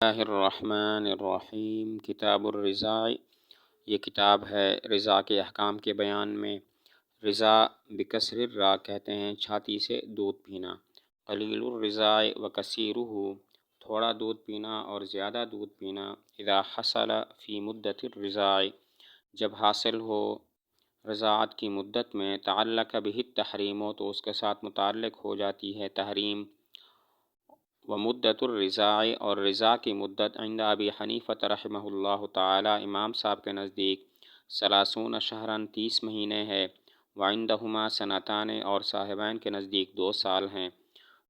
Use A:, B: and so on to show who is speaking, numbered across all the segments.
A: اللہ الرحمن الرحیم کتاب الرضاع، یہ کتاب ہے رضا کے احکام کے بیان میں۔ رضا بکسر الراء کہتے ہیں چھاتی سے دودھ پینا۔ قلیل الرضاع و کثیرہ، تھوڑا دودھ پینا اور زیادہ دودھ پینا۔ اذا حصل فی مدت الرضاع، جب حاصل ہو رضاعت کی مدت میں، تعلق بہ التحریم، تو اس کے ساتھ متعلق ہو جاتی ہے تحریم۔ ومدت الرضاع، اور رضا کی مدت عند ابی حنیفہ رحمہ اللہ تعالی، امام صاحب کے نزدیک 30 شہراً 30 مہینے ہے۔ وعندہما سنتان، اور صاحبین کے نزدیک 2 سال ہیں۔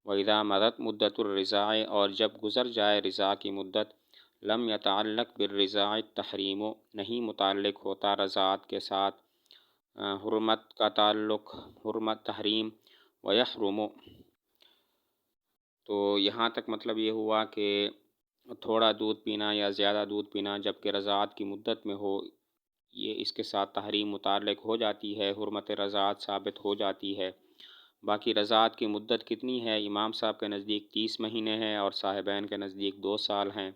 A: وإذا مضت مدت الرضاع، اور جب گزر جائے رضا کی مدت، لم يتعلق بالرضاع التحریم، نہیں متعلق ہوتا رضاعت کے ساتھ حرمت کا تعلق، حرمت تحریم۔ ویحرم، تو یہاں تک مطلب یہ ہوا کہ تھوڑا دودھ پینا یا زیادہ دودھ پینا جبکہ رضاعت کی مدت میں ہو، یہ اس کے ساتھ تحریم متعلق ہو جاتی ہے، حرمت رضاعت ثابت ہو جاتی ہے۔ باقی رضاعت کی مدت کتنی ہے؟ امام صاحب کے نزدیک 30 مہینے ہے اور صاحبین کے نزدیک 2 سال ہیں۔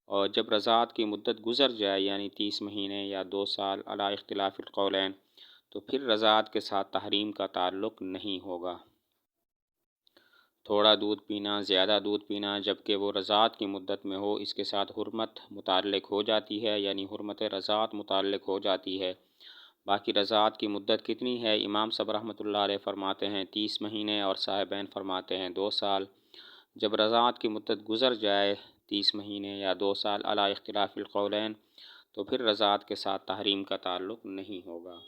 A: اور جب رضاعت کی مدت گزر جائے، یعنی 30 مہینے یا 2 سال علی اختلاف القولین، تو پھر رضاعت کے ساتھ تحریم کا تعلق نہیں ہوگا۔ تھوڑا دودھ پینا، زیادہ دودھ پینا جبکہ وہ رضاعت کی مدت میں ہو، اس کے ساتھ حرمت متعلق ہو جاتی ہے، یعنی حرمت رضاعت متعلق ہو جاتی ہے۔ باقی رضاعت کی مدت کتنی ہے؟ امام صاحب رحمۃ اللہ علیہ فرماتے ہیں 30 مہینے اور صاحبین فرماتے ہیں 2 سال۔ جب رضاعت کی مدت گزر جائے 30 مہینے یا 2 سال علی اختلاف القولین، تو پھر رضاعت کے ساتھ تحریم کا تعلق نہیں ہوگا۔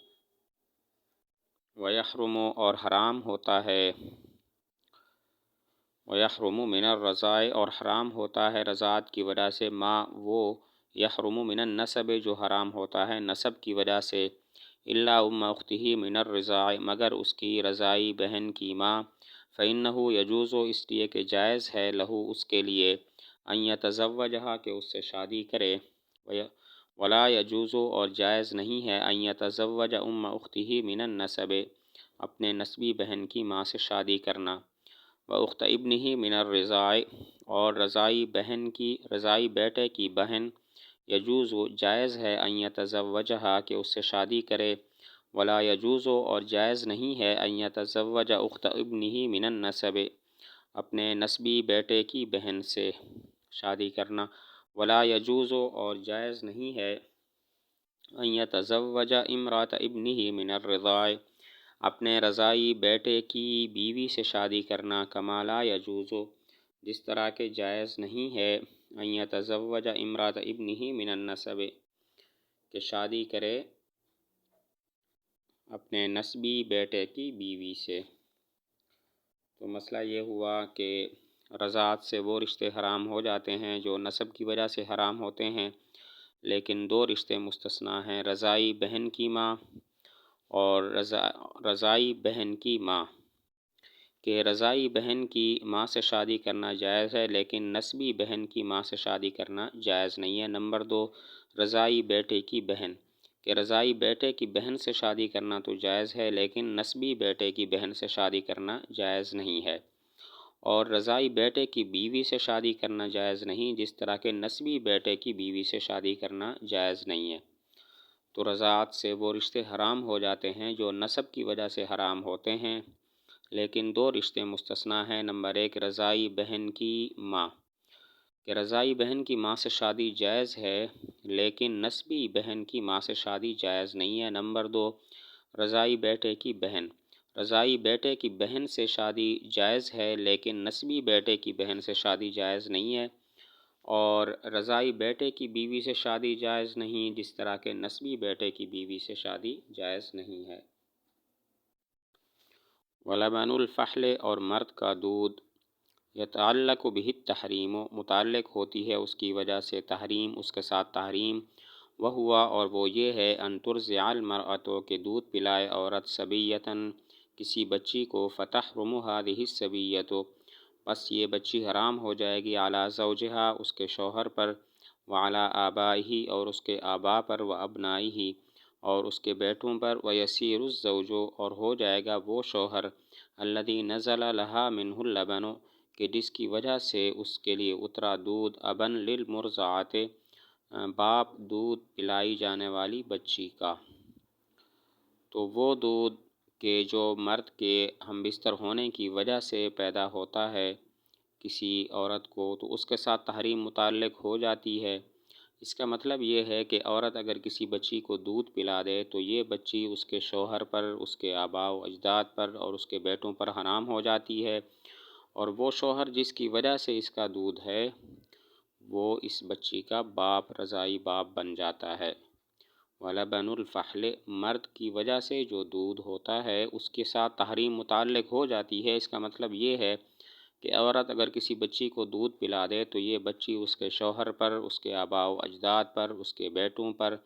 A: ویحرم، اور حرام ہوتا ہے، ویحرم من الرضاع، اور حرام ہوتا ہے رضاعت کی وجہ سے، ما وہ، یحرم من النسب، جو حرام ہوتا ہے نسب کی وجہ سے، الا ام اختہ من الرضاع، مگر اس کی رضاعی بہن کی ماں، فإنہ یجوز، اس لیے کہ جائز ہے، لہو اس کے لیے، ان یتزوجہا، کہ اس سے شادی کرے، ولا یجوز، اور جائز نہیں ہے، ان یتزوج ام اختہ من النسب، اپنے نسبی بہن کی ماں سے شادی کرنا، واخت ابنہ من الرضاع، اور رضاعی بیٹے کی بہن، یجوز، جائز ہے، ان یتزوجہا، کہ اس سے شادی کرے، ولا یجوز، اور جائز نہیں ہے، ان یتزوج اخت ابنہ من النسب، اپنے نسبی بیٹے کی بہن سے شادی کرنا، ولا یجوز، اور جائز نہیں ہے، ان یتزوج امرأۃ ابنہ من الرضاع، اپنے رضاعی بیٹے کی بیوی سے شادی کرنا، کما لا یجوز، جس طرح کہ جائز نہیں ہے، ان یتزوج امرأۃ ابنہ من النسب، کہ شادی کرے اپنے نسبی بیٹے کی بیوی سے۔ تو مسئلہ یہ ہوا کہ رضاعت سے وہ رشتے حرام ہو جاتے ہیں جو نسب کی وجہ سے حرام ہوتے ہیں، لیکن 2 رشتے مستثنیٰ ہیں، رضاعی بہن کی ماں اور رضاعی بہن کی ماں، کہ رضاعی بہن کی ماں سے شادی کرنا جائز ہے، لیکن نسبی بہن کی ماں سے شادی کرنا جائز نہیں ہے۔ نمبر 2، رضاعی بیٹے کی بہن، کہ رضاعی بیٹے کی بہن سے شادی کرنا تو جائز ہے، لیکن نسبی بیٹے کی بہن سے شادی کرنا جائز نہیں ہے۔ اور رضاعی بیٹے کی بیوی سے شادی کرنا جائز نہیں، جس طرح کہ نسبی بیٹے کی بیوی سے شادی کرنا جائز نہیں ہے۔ تو رضاعت سے وہ رشتے حرام ہو جاتے ہیں جو نسب کی وجہ سے حرام ہوتے ہیں، لیکن 2 رشتے مستثنیٰ ہیں۔ نمبر 1، رضاعی بہن کی ماں، کہ رضاعی بہن کی ماں سے شادی جائز ہے، لیکن نسبی بہن کی ماں سے شادی جائز نہیں ہے۔ نمبر 2، رضاعی بیٹے کی بہن، رضاعی بیٹے کی بہن سے شادی جائز ہے، لیکن نسبی بیٹے کی بہن سے شادی جائز نہیں ہے، اور رضاعی بیٹے کی بیوی سے شادی جائز نہیں، جس طرح کہ نسبی بیٹے کی بیوی سے شادی جائز نہیں ہے۔ ولبن الفحل، اور مرد کا دودھ، یتعلق بہ التحریم، متعلق ہوتی ہے اس کی وجہ سے تحریم، اس کے ساتھ تحریم، وہوا، اور وہ یہ ہے، ان ترضع المرأۃ، کہ دودھ پلائے عورت، صبیۃً، کسی بچی کو، فتحرم ہذہ الصبیۃ، پس یہ بچی حرام ہو جائے گی، علی زوجہا، اس کے شوہر پر، وعلی آبائہ، اور اس کے آباء پر، وابنائہ، اور اس کے بیٹوں پر، ویسیر الزوج، اور ہو جائے گا وہ شوہر، الذی نزل لہا منہ اللبن، کہ جس کی وجہ سے اس کے لیے اترا دودھ ابن للمرضعات باپ دودھ پلائی جانے والی بچی کا، تو وہ دودھ کہ جو مرد کے ہم بستر ہونے کی وجہ سے پیدا ہوتا ہے کسی عورت کو، تو اس کے ساتھ تحریم متعلق ہو جاتی ہے۔ اس کا مطلب یہ ہے کہ عورت اگر کسی بچی کو دودھ پلا دے تو یہ بچی اس کے شوہر پر، اس کے آباء و اجداد پر اور اس کے بیٹوں پر حرام ہو جاتی ہے، اور وہ شوہر جس کی وجہ سے اس کا دودھ ہے وہ اس بچی کا باپ، رضاعی باپ بن جاتا ہے۔ وَلَبَنُ الْفَحْلِ، مرد کی وجہ سے جو دودھ ہوتا ہے اس کے ساتھ تحریم متعلق ہو جاتی ہے۔ اس کا مطلب یہ ہے کہ عورت اگر کسی بچی کو دودھ پلا دے تو یہ بچی اس کے شوہر پر، اس کے آباء و اجداد پر، اس کے بیٹوں پر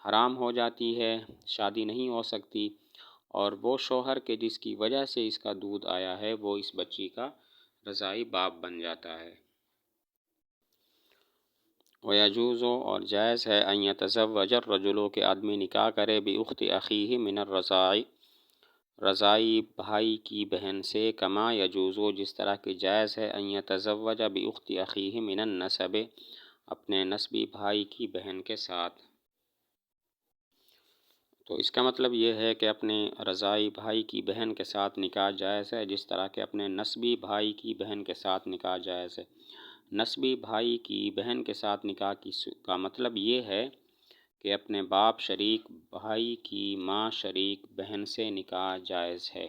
A: حرام ہو جاتی ہے، شادی نہیں ہو سکتی، اور وہ شوہر کے جس کی وجہ سے اس کا دودھ آیا ہے وہ اس بچی کا رضاعی باپ بن جاتا ہے۔ وَيَجُوزُ، اور جائز ہے، أَن يَتَزَوَّجَ الرَّجُلُ، کہ آدمی نکاح کرے بِأُخْتِ أَخِيهِ مِنَ الرَّضَاعِ، رضاعی بھائی کی بہن سے، کما یجوز، جس طرح کہ جائز ہے، أن يتزوج بأخت أخيه من النسب، اپنے نسبی بھائی کی بہن کے ساتھ۔ تو اس کا مطلب یہ ہے کہ اپنے رضاعی بھائی کی بہن کے ساتھ نکاح جائز ہے، جس طرح کہ اپنے نسبی بھائی کی بہن کے ساتھ نکاح جائز ہے۔ نسبی بھائی کی بہن کے ساتھ نکاح کا مطلب یہ ہے کہ اپنے باپ شریک بھائی کی ماں شریک بہن سے نکاح جائز ہے۔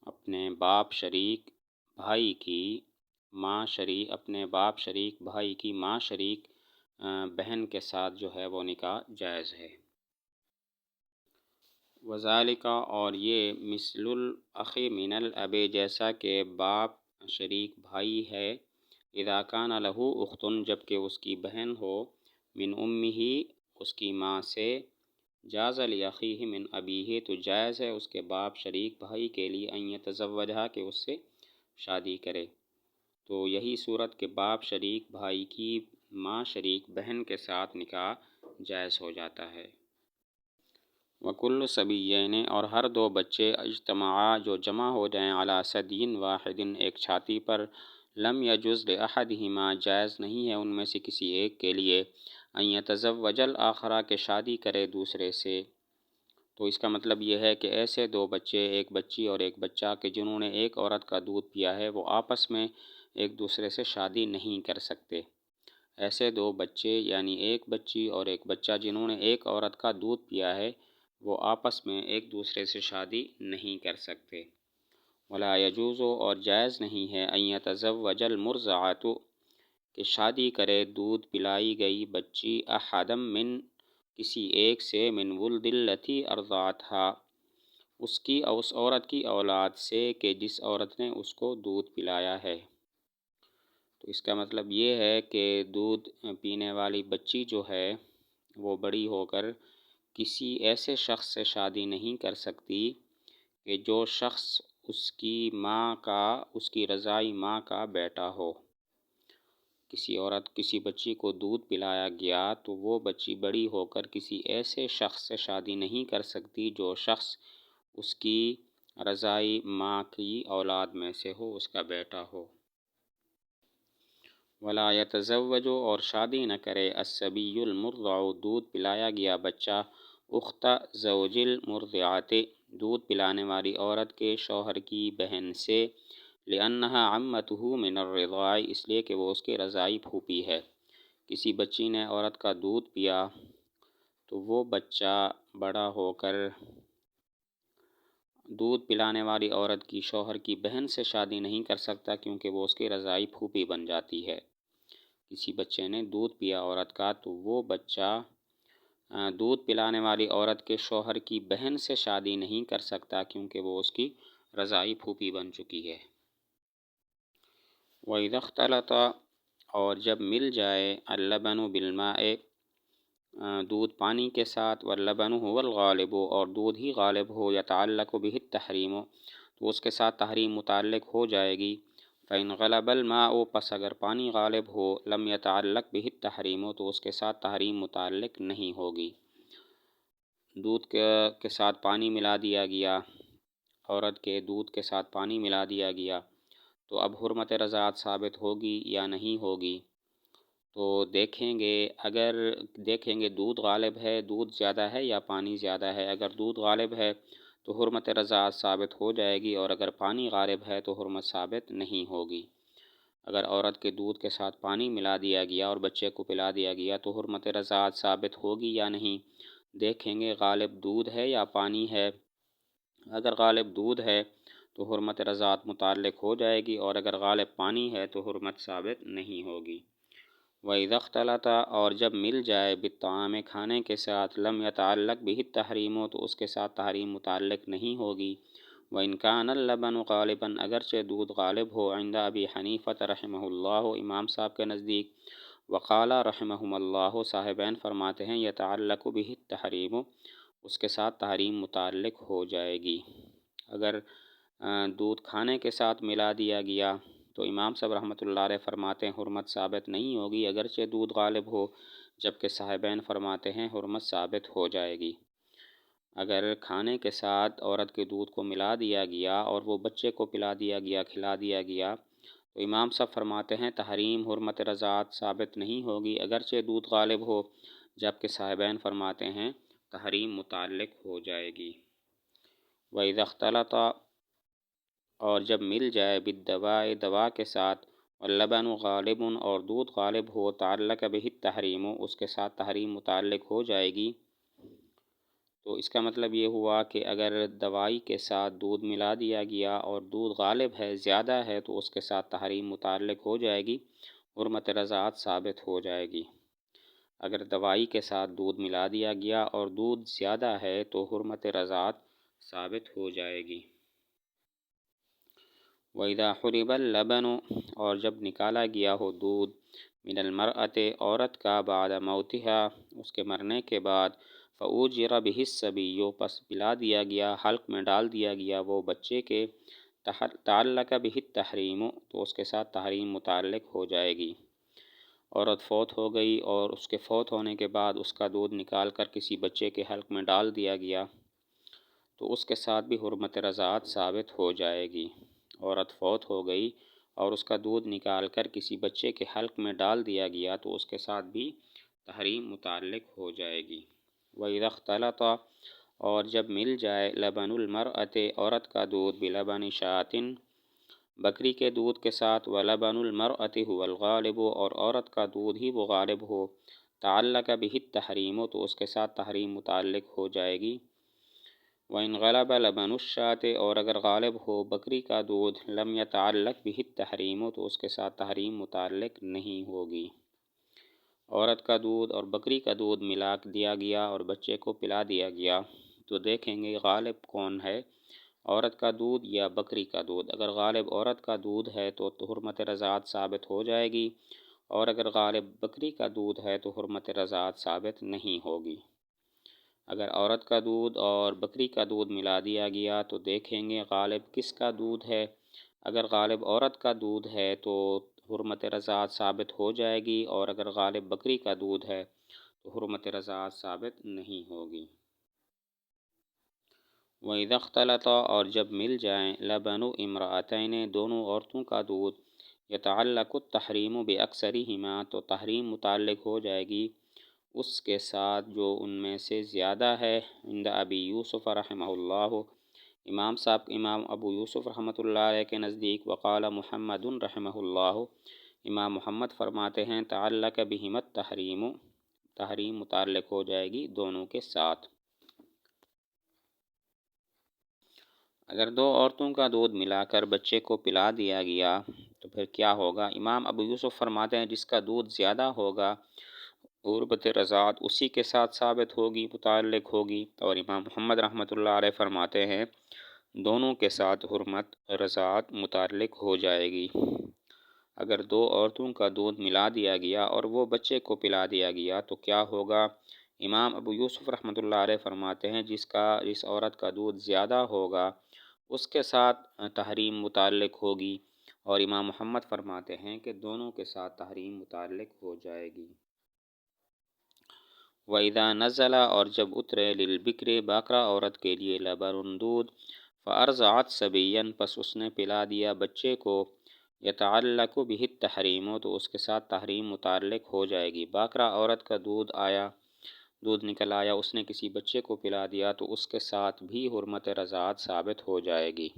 A: اپنے باپ شریک بھائی کی ماں شریک، اپنے باپ شریک بھائی کی ماں شریک بہن کے ساتھ جو ہے وہ نکاح جائز ہے۔ وذالک، اور یہ مثل الاخ من الاب، جیسا کہ باپ شریک بھائی ہے، اذا کان لہ اخت، جب کہ اس کی بہن ہو، من امہ، اس کی ماں سے، جاز لاخیہ من ابیہ، تو جائز ہے اس کے باپ شریک بھائی کے لیے، ان یتزوجھا، کہ اس سے شادی کرے۔ تو یہی صورت کہ باپ شریک بھائی کی ماں شریک بہن کے ساتھ نکاح جائز ہو جاتا ہے۔ وَكُلُّ صَبِيَّيْنِ، اور ہر دو بچے، اجتماعا، جو جمع ہو جائیں، علی ثدی واحد، ایک چھاتی پر، لم یجوز لأحدہما، جائز نہیں ہے ان میں سے کسی ایک کے لیے، ان یتزوج الآخر، کہ شادی کرے دوسرے سے۔ تو اس کا مطلب یہ ہے کہ ایسے دو بچے، ایک بچی اور ایک بچہ، کہ جنہوں نے ایک عورت کا دودھ پیا ہے، وہ آپس میں ایک دوسرے سے شادی نہیں کر سکتے۔ ایسے دو بچے یعنی ایک بچی اور ایک بچہ جنہوں نے ایک عورت کا دودھ پیا ہے، وہ آپس میں ایک دوسرے سے شادی نہیں کر سکتے۔ ولا یجوز، اور جائز نہیں ہے، ان یتزوج المرضعۃ، کہ شادی کرے دودھ پلائی گئی بچی، احدا من، کسی ایک سے، من ولد التی ارضعتھا، اس عورت کی اولاد سے کہ جس عورت نے اس کو دودھ پلایا ہے۔ تو اس کا مطلب یہ ہے کہ دودھ پینے والی بچی جو ہے وہ بڑی ہو کر کسی ایسے شخص سے شادی نہیں کر سکتی کہ جو شخص اس کی ماں کا، اس کی رضاعی ماں کا بیٹا ہو۔ کسی عورت کسی بچی کو دودھ پلایا گیا تو وہ بچی بڑی ہو کر کسی ایسے شخص سے شادی نہیں کر سکتی جو شخص اس کی رضاعی ماں کی اولاد میں سے ہو، اس کا بیٹا ہو۔ ولا یتزوج، اور شادی نہ کرے، الصبی المرضع، دودھ پلایا گیا بچہ، اخت زوج المرضعات، دودھ پلانے والی عورت کے شوہر کی بہن سے، لأنها عمته من الرضاع، اس لیے کہ وہ اس کے رضاعی پھوپھی ہے۔ کسی بچی نے عورت کا دودھ پیا تو وہ بچہ بڑا ہو کر دودھ پلانے والی عورت کی شوہر کی بہن سے شادی نہیں کر سکتا، کیونکہ وہ اس کی رضاعی پھوپھی بن جاتی ہے۔ کسی بچے نے دودھ پیا عورت کا تو وہ بچہ دودھ پلانے والی عورت کے شوہر کی بہن سے شادی نہیں کر سکتا، کیونکہ وہ اس کی رضاعی پھوپھی بن چکی ہے۔ وَإِذَا اخْتَلَطَ، اور جب مل جائے، اللبن بالماء، دودھ پانی کے ساتھ، واللبن هو الغالب، اور دودھ ہی غالب ہو، یتعلق به التحریم، تو اس کے ساتھ تحریم متعلق ہو جائے گی۔ فإن غلب الماء، پس اگر پانی غالب ہو، لم يتعلق به التحریم، تو اس کے ساتھ تحریم متعلق نہیں ہوگی۔ دودھ کے ساتھ پانی ملا دیا گیا، عورت کے دودھ کے ساتھ پانی ملا دیا گیا، تو اب حرمت رضاعت ثابت ہوگی یا نہیں ہوگی؟ تو دیکھیں گے، اگر دیکھیں گے دودھ غالب ہے، دودھ زیادہ ہے یا پانی زیادہ ہے۔ اگر دودھ غالب ہے تو حرمت رضاعت ثابت ہو جائے گی، اور اگر پانی غالب ہے تو حرمت ثابت نہیں ہوگی۔ اگر عورت کے دودھ کے ساتھ پانی ملا دیا گیا اور بچے کو پلا دیا گیا تو حرمت رضاعت ثابت ہوگی یا نہیں؟ دیکھیں گے غالب دودھ ہے یا پانی ہے۔ اگر غالب دودھ ہے تو حرمت رضاعت متعلق ہو جائے گی، اور اگر غالب پانی ہے تو حرمت ثابت نہیں ہوگی۔ وَإِذَا اخْتَلَطَ، اور جب مل جائے بالطعام کھانے کے ساتھ، لم يتعلق به التحریم، تو اس کے ساتھ تحریم متعلق نہیں ہوگی۔ وَإِنْ كَانَ اللَّبَنُ غَالِبًا، اگرچہ دودھ غالب ہو، عند ابی حنیفہ رحمہ اللہ، امام صاحب کے نزدیک، وقال رحمہم اللہ، صاحبین فرماتے ہیں یتعلق به التحریم، اس کے ساتھ تحریم متعلق ہو جائے گی۔ اگر دودھ کھانے کے ساتھ ملا دیا گیا تو امام صاحب رحمۃ اللہ علیہ فرماتے ہیں حرمت ثابت نہیں ہوگی، اگرچہ دودھ غالب ہو، جبکہ صاحبین فرماتے ہیں حرمت ثابت ہو جائے گی۔ اگر کھانے کے ساتھ عورت کے دودھ کو ملا دیا گیا اور وہ بچے کو پلا دیا گیا، کھلا دیا گیا، تو امام صاحب فرماتے ہیں تحریم حرمت رضاعت ثابت نہیں ہوگی، اگرچہ دودھ غالب ہو، جبکہ صاحبین فرماتے ہیں تحریم متعلق ہو جائے گی۔ وَإِذَا اخْتَلَطَ، اور جب مل جائے بالدواء، دوا کے ساتھ، واللبن غالب، اور دودھ غالب ہو، تعلق به التحریم، اس کے ساتھ تحریم متعلق ہو جائے گی۔ تو اس کا مطلب یہ ہوا کہ اگر دوائی کے ساتھ دودھ ملا دیا گیا اور دودھ غالب ہے، زیادہ ہے، تو اس کے ساتھ تحریم متعلق ہو جائے گی، حرمت رضاعت ثابت ہو جائے گی۔ اگر دوائی کے ساتھ دودھ ملا دیا گیا اور دودھ زیادہ ہے تو حرمت رضاعت ثابت ہو جائے گی۔ وَإِذَا حُلِبَ اللَّبَنُ، اور جب نکالا گیا ہو دودھ، من المرأة، عورت کا، بعد موتها، اس کے مرنے کے بعد، فَأُوجِرَ بِهِ الصَّبِيُّ، پس پلا دیا گیا، حلق میں ڈال دیا گیا وہ بچے کے، تعلق به التحریم، تو اس کے ساتھ تحریم متعلق ہو جائے گی۔ عورت فوت ہو گئی اور اس کے فوت ہونے کے بعد اس کا دودھ نکال کر کسی بچے کے حلق میں ڈال دیا گیا تو اس کے ساتھ بھی حرمت رضاعت ثابت ہو جائے گی۔ عورت فوت ہو گئی اور اس کا دودھ نکال کر کسی بچے کے حلق میں ڈال دیا گیا تو اس کے ساتھ بھی تحریم متعلق ہو جائے گی۔ وَإِذَا اخْتَلَطَ، اور جب مل جائے لبن المرأة، عورت کا دودھ، بلبن شاة، بکری کے دودھ کے ساتھ، ولبن المرأة هو الغالب، اور عورت کا دودھ ہی وہ غالب ہو، تعلق به التحریم، تو اس کے ساتھ تحریم متعلق ہو جائے گی۔ وَإِنْ غَلَبَ لَبَنُ الشَّاةِ، اور اگر غالب ہو بکری کا دودھ، لم يتعلق به التحریم، تو اس کے ساتھ تحریم متعلق نہیں ہوگی۔ عورت کا دودھ اور بکری کا دودھ ملا دیا گیا اور بچے کو پلا دیا گیا تو دیکھیں گے غالب کون ہے، عورت کا دودھ یا بکری کا دودھ۔ اگر غالب عورت کا دودھ ہے تو حرمت رضاعت ثابت ہو جائے گی، اور اگر غالب بکری کا دودھ ہے تو حرمت رضاعت ثابت نہیں ہوگی۔ اگر عورت کا دودھ اور بکری کا دودھ ملا دیا گیا تو دیکھیں گے غالب کس کا دودھ ہے۔ اگر غالب عورت کا دودھ ہے تو حرمت رضاعت ثابت ہو جائے گی، اور اگر غالب بکری کا دودھ ہے تو حرمت رضاعت ثابت نہیں ہوگی۔ وَإِذَا اخْتَلَطَ، اور جب مل جائیں لبن امرأتین، دونوں عورتوں کا دودھ، یتعلق التحریم بأکثرہما، تو تحریم متعلق ہو جائے گی اس کے ساتھ جو ان میں سے زیادہ ہے، عند ابی یوسف رحمہ اللہ، امام ابو یوسف رحمۃ اللہ علیہ کے نزدیک، وقال محمد رحمہ اللہ، امام محمد فرماتے ہیں تعلق بہما التحریم، تحریم متعلق ہو جائے گی دونوں کے ساتھ۔ اگر دو عورتوں کا دودھ ملا کر بچے کو پلا دیا گیا تو پھر کیا ہوگا؟ امام ابو یوسف فرماتے ہیں جس کا دودھ زیادہ ہوگا حرمت رضاعت اسی کے ساتھ ثابت ہوگی، متعلق ہوگی، اور امام محمد رحمۃ اللہ علیہ فرماتے ہیں دونوں کے ساتھ حرمت رضاعت متعلق ہو جائے گی۔ اگر دو عورتوں کا دودھ ملا دیا گیا اور وہ بچے کو پلا دیا گیا تو کیا ہوگا؟ امام ابو یوسف رحمۃ اللہ علیہ فرماتے ہیں جس عورت کا دودھ زیادہ ہوگا اس کے ساتھ تحریم متعلق ہوگی، اور امام محمد فرماتے ہیں کہ دونوں کے ساتھ تحریم متعلق ہو جائے گی۔ وَإِذَا نَزَلَ، اور جب اترے للبکر، باکرہ عورت کے لیے، لبن دودھ، فَأَرْضَعَتْ صَبِيًّا، پس اس نے پلا دیا بچے کو، یتعلق بہ التحریم، تو اس کے ساتھ تحریم متعلق ہو جائے گی۔ باکرہ عورت کا دودھ نکل آیا، اس نے کسی بچے کو پلا دیا تو اس کے ساتھ بھی حرمت رضاعت ثابت ہو جائے گی۔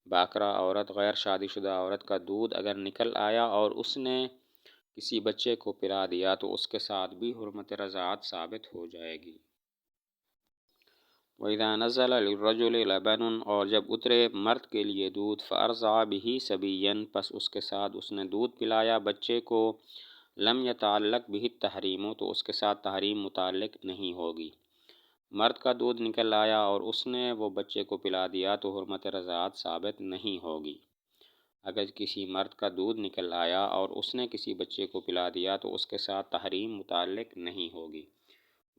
A: باکرہ عورت، غیر شادی شدہ عورت کا دودھ اگر نکل آیا اور اس نے کسی بچے کو پلا دیا تو اس کے ساتھ بھی حرمت رضاعت ثابت ہو جائے گی۔ وَإِذَا نَزَلَ لِلرَّجُلِ لَبَنٌ، اور جب اترے مرد کے لیے دودھ، فَأَرْضَعَ بِهِ صَبِيًّا، پس اس کے ساتھ اس نے دودھ پلایا بچے کو، لم يتعلق بہ التحریم، تو اس کے ساتھ تحریم متعلق نہیں ہوگی۔ مرد کا دودھ نکل آیا اور اس نے وہ بچے کو پلا دیا تو حرمت رضاعت ثابت نہیں ہوگی۔ اگر کسی مرد کا دودھ نکل آیا اور اس نے کسی بچے کو پلا دیا تو اس کے ساتھ تحریم متعلق نہیں ہوگی۔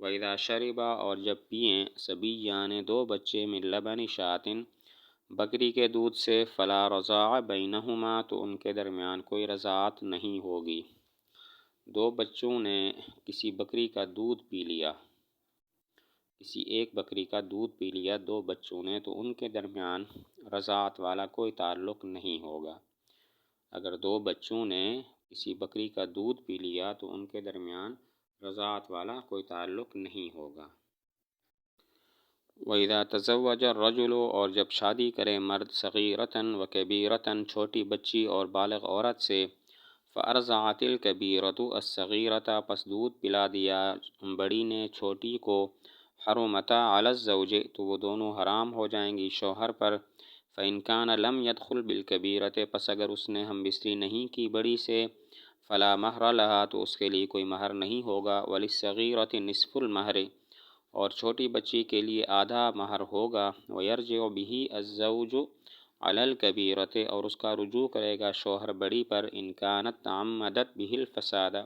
A: وَإِذَا شَرِبَ، اور جب پئیں، صبیان دو بچے، من لبن شاۃ، بکری کے دودھ سے، فلا رضاع بینہما، تو ان کے درمیان کوئی رضاعت نہیں ہوگی۔ دو بچوں نے کسی بکری کا دودھ پی لیا، کسی ایک بکری کا دودھ پی لیا دو بچوں نے، تو ان کے درمیان رضاعت والا کوئی تعلق نہیں ہوگا۔ اگر دو بچوں نے کسی بکری کا دودھ پی لیا تو ان کے درمیان رضاعت والا کوئی تعلق نہیں ہوگا۔ وَإِذَا تَزَوَّجَ الرَّجُلُ، اور جب شادی کرے مرد، صغیرةً وکبیرةً، چھوٹی بچی اور بالغ عورت سے، فَأَرْضَعَتِ الْكَبِيرَةُ الصَّغِيرَةَ، پس دودھ پلا دیا بڑی نے چھوٹی کو، حرمتا علی الزوج، تو وہ دونوں حرام ہو جائیں گی شوہر پر۔ فَإِنْ كَانَ لَمْ يَدْخُلْ بِالْكَبِيرَةِ، پس اگر اس نے ہم بستری نہیں کی بڑی سے، فلا مہر لہا، تو اس کے لیے کوئی مہر نہیں ہوگا۔ وَلِلصَّغِيرَةِ نِصْفُ الْمَہر، اور چھوٹی بچی کے لیے آدھا مہر ہوگا۔ وَيَرْجِعُ بِهِ الزَّوْجُ عَلَى الْكَبِيرَةِ، اور اس کا رجوع کرے گا شوہر بڑی پر، إِنْ كَانَتْ تَعَمَّدَتْ بِهِ الْفَسَادَ،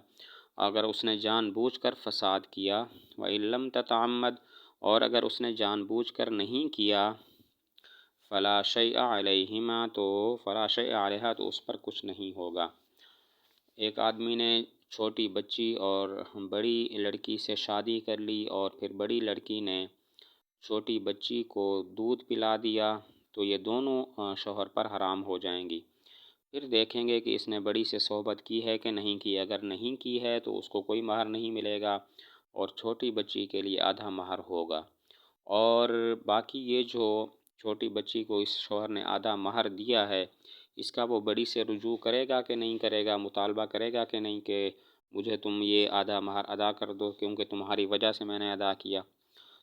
A: اگر اس نے جان بوجھ کر فساد کیا۔ وَإِنْ لَمْ تَتَعَمَّدْ، اور اگر اس نے جان بوجھ کر نہیں کیا، فَلَا شَيْءَ عَلَيْهِمَا، تو فَلَا شَيْءَ عَلَيْهَا، تو اس پر کچھ نہیں ہوگا۔ ایک آدمی نے چھوٹی بچی اور بڑی لڑکی سے شادی کر لی، اور پھر بڑی لڑکی نے چھوٹی بچی کو دودھ پلا دیا، تو یہ دونوں شوہر پر حرام ہو جائیں گی۔ پھر دیکھیں گے کہ اس نے بڑی سے صحبت کی ہے کہ نہیں کی۔ اگر نہیں کی ہے تو اس کو کوئی مہر نہیں ملے گا، اور چھوٹی بچی کے لیے آدھا مہر ہوگا۔ اور باقی یہ جو چھوٹی بچی کو اس شوہر نے آدھا مہر دیا ہے، اس کا وہ بڑی سے رجوع کرے گا کہ نہیں کرے گا، مطالبہ کرے گا کہ نہیں کہ مجھے تم یہ آدھا مہر ادا کر دو کیونکہ تمہاری وجہ سے میں نے ادا کیا۔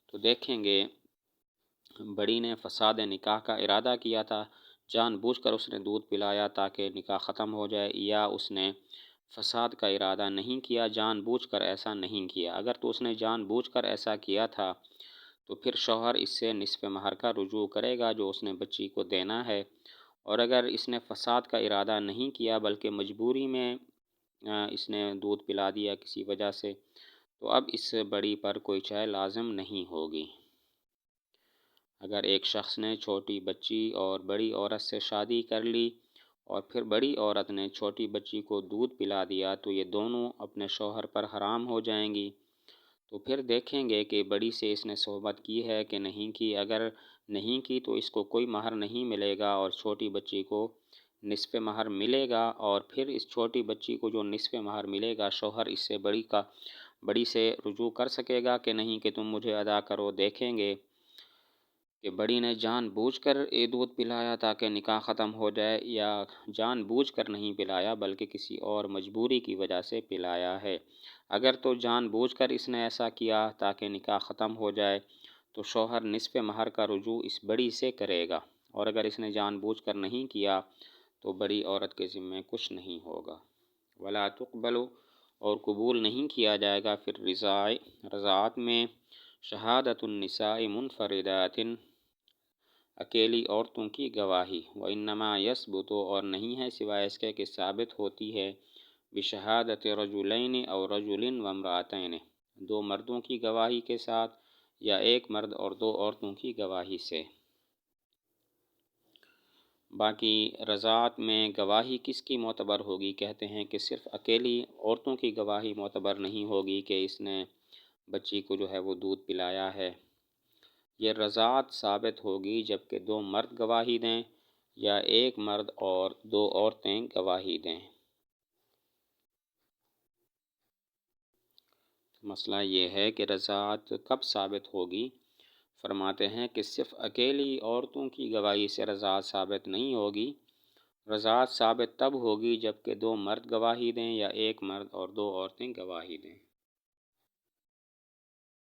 A: تو دیکھیں گے بڑی نے فساد نکاح کا ارادہ کیا تھا، جان بوجھ کر اس نے دودھ پلایا تاکہ نکاح ختم ہو جائے، یا اس نے فساد کا ارادہ نہیں کیا، جان بوجھ کر ایسا نہیں کیا۔ اگر تو اس نے جان بوجھ کر ایسا کیا تھا تو پھر شوہر اس سے نصف مہر کا رجوع کرے گا جو اس نے بچی کو دینا ہے۔ اور اگر اس نے فساد کا ارادہ نہیں کیا بلکہ مجبوری میں اس نے دودھ پلا دیا کسی وجہ سے، تو اب اس بڑی پر کوئی چائے لازم نہیں ہوگی۔ اگر ایک شخص نے چھوٹی بچی اور بڑی عورت سے شادی کر لی اور پھر بڑی عورت نے چھوٹی بچی کو دودھ پلا دیا، تو یہ دونوں اپنے شوہر پر حرام ہو جائیں گی۔ تو پھر دیکھیں گے کہ بڑی سے اس نے صحبت کی ہے کہ نہیں کی۔ اگر نہیں کی تو اس کو کوئی مہر نہیں ملے گا اور چھوٹی بچی کو نصف مہر ملے گا، اور پھر اس چھوٹی بچی کو جو نصف مہر ملے گا شوہر اس سے بڑی سے رجوع کر سکے گا کہ نہیں کہ تم مجھے ادا کرو۔ دیکھیں گے کہ بڑی نے جان بوجھ کر یہ دودھ پلایا تاکہ نکاح ختم ہو جائے، یا جان بوجھ کر نہیں پلایا بلکہ کسی اور مجبوری کی وجہ سے پلایا ہے۔ اگر تو جان بوجھ کر اس نے ایسا کیا تاکہ نکاح ختم ہو جائے تو شوہر نصف مہر کا رجوع اس بڑی سے کرے گا، اور اگر اس نے جان بوجھ کر نہیں کیا تو بڑی عورت کے ذمے کچھ نہیں ہوگا۔ ولا تقبل، اور قبول نہیں کیا جائے گا، پھر رضاعت میں، شہادت النساء منفردات، اکیلی عورتوں کی گواہی، وانما یثبت، اور نہیں ہے سوائے اس کے کہ ثابت ہوتی ہے، بشہادت رجلین او رجل وامرأتین، دو مردوں کی گواہی کے ساتھ یا ایک مرد اور دو عورتوں کی گواہی سے۔ باقی رضاعت میں گواہی کس کی معتبر ہوگی؟ کہتے ہیں کہ صرف اکیلی عورتوں کی گواہی معتبر نہیں ہوگی کہ اس نے بچی کو جو ہے وہ دودھ پلایا ہے۔ یہ رضاعت ثابت ہوگی جب کہ دو مرد گواہی دیں، یا ایک مرد اور دو عورتیں گواہی دیں۔ مسئلہ یہ ہے کہ رضاعت کب ثابت ہوگی؟ فرماتے ہیں کہ صرف اکیلی عورتوں کی گواہی سے رضاعت ثابت نہیں ہوگی۔ رضاعت ثابت تب ہوگی جب کہ دو مرد گواہی دیں یا ایک مرد اور دو عورتیں گواہی دیں۔